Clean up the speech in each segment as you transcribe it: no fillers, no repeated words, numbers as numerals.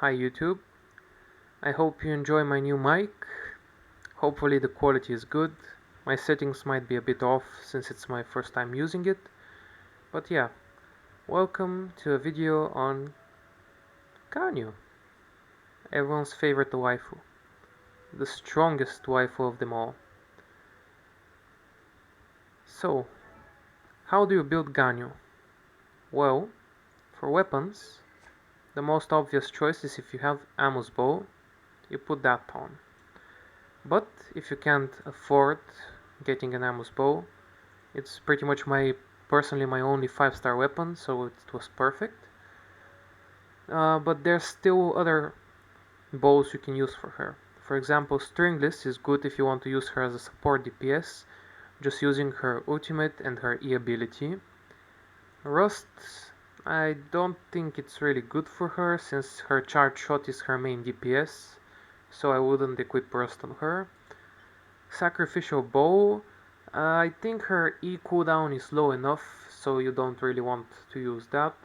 Hi YouTube, I hope you enjoy my new mic. Hopefully the quality is good. My settings might be a bit off since it's my first time using it. But yeah, welcome to a video on Ganyu, everyone's favorite waifu. The strongest waifu of them all. So, how do you build Ganyu? Well, for weapons, the most obvious choice is if you have Amu's bow, you put that on. But if you can't afford getting an Amu's bow, it's pretty much personally my only 5-star weapon, so it was perfect. But there's still other bows you can use for her. For example, Stringless is good if you want to use her as a support DPS, just using her ultimate and her E ability. Rust, I don't think it's really good for her, since her charge shot is her main DPS, so I wouldn't equip Rust on her. Sacrificial Bow, I think her E cooldown is low enough, so you don't really want to use that.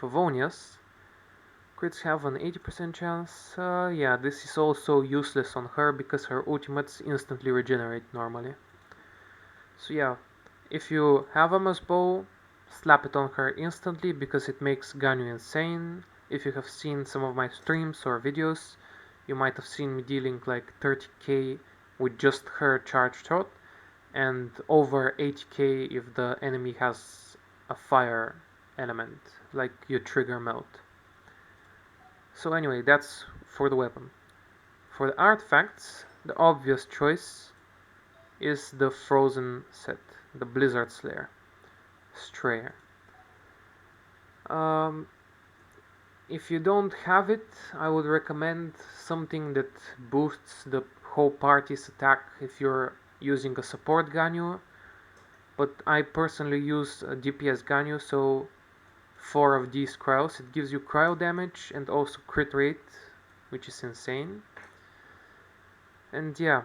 Favonius, crits have an 80% chance. Yeah, this is also useless on her because her ultimates instantly regenerate normally. So yeah, if you have a Amu's bow, slap it on her instantly because it makes Ganyu insane. If you have seen some of my streams or videos, you might have seen me dealing like 30k with just her charge shot, and over 80k if the enemy has a fire element, like you trigger melt. So anyway, that's for the weapon. For the artifacts, the obvious choice is the Frozen set, the Blizzard Slayer, Strayer. If you don't have it, I would recommend something that boosts the whole party's attack if you're using a support Ganyu, but I personally use a DPS Ganyu, so 4 of these cryos. It gives you cryo damage and also crit rate, which is insane. And yeah,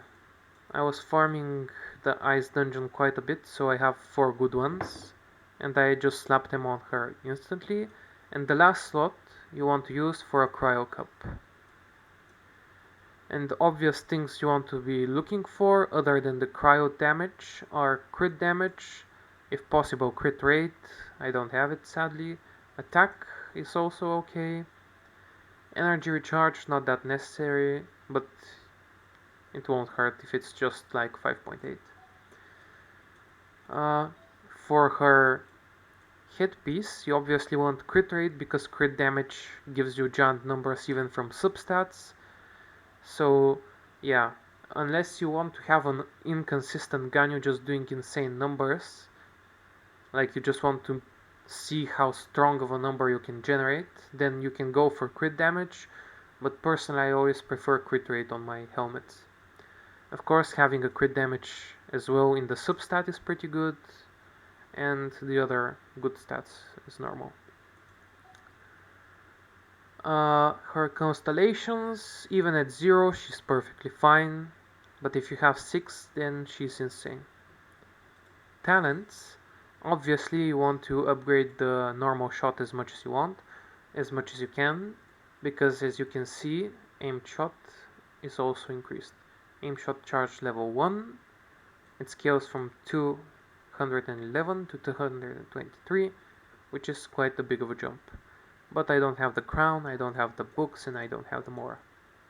I was farming the ice dungeon quite a bit, so I have 4 good ones, and I just slapped them on her instantly. And the last slot you want to use for a cryo cup. And the obvious things you want to be looking for, other than the cryo damage, are crit damage, if possible crit rate. I don't have it sadly. Attack is also okay. Energy recharge, not that necessary, but it won't hurt if it's just like 5.8. For her headpiece, you obviously want crit rate because crit damage gives you giant numbers even from substats. So yeah, unless you want to have an inconsistent Ganyu just doing insane numbers, like you just want to see how strong of a number you can generate, then you can go for crit damage, but personally I always prefer crit rate on my helmets. Of course, having a crit damage as well in the substat is pretty good, and the other good stats is normal. Her constellations, even at 0 she's perfectly fine, but if you have 6 then she's insane. Talents, obviously you want to upgrade the normal shot as much as you want, as much as you can, because as you can see, aim shot is also increased. Aim shot charge level 1, it scales from 211 to 223, which is quite a big of a jump. But I don't have the crown, I don't have the books, and I don't have the mora.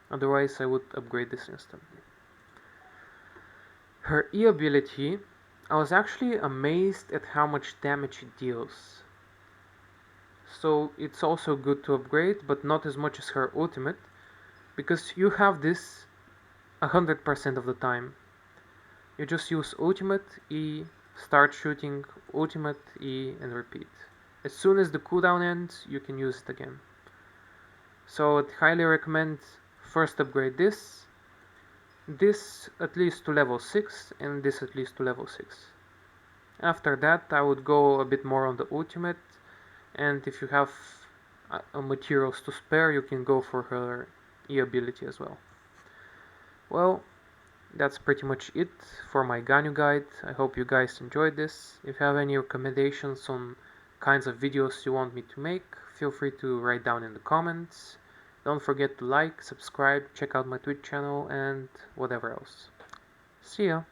Otherwise I would upgrade this instantly. Her E ability, I was actually amazed at how much damage it deals. So it's also good to upgrade, but not as much as her ultimate, because you have this 100% of the time. You just use ultimate, E, start shooting, ultimate, E, and repeat. As soon as the cooldown ends, you can use it again. So I'd highly recommend first upgrade this at least to level 6, and this at least to level 6. After that I would go a bit more on the ultimate, and if you have materials to spare, you can go for her E ability as well. Well, that's pretty much it for my Ganyu guide. I hope you guys enjoyed this. If you have any recommendations on kinds of videos you want me to make, feel free to write down in the comments. Don't forget to like, subscribe, check out my Twitch channel, and whatever else. See ya!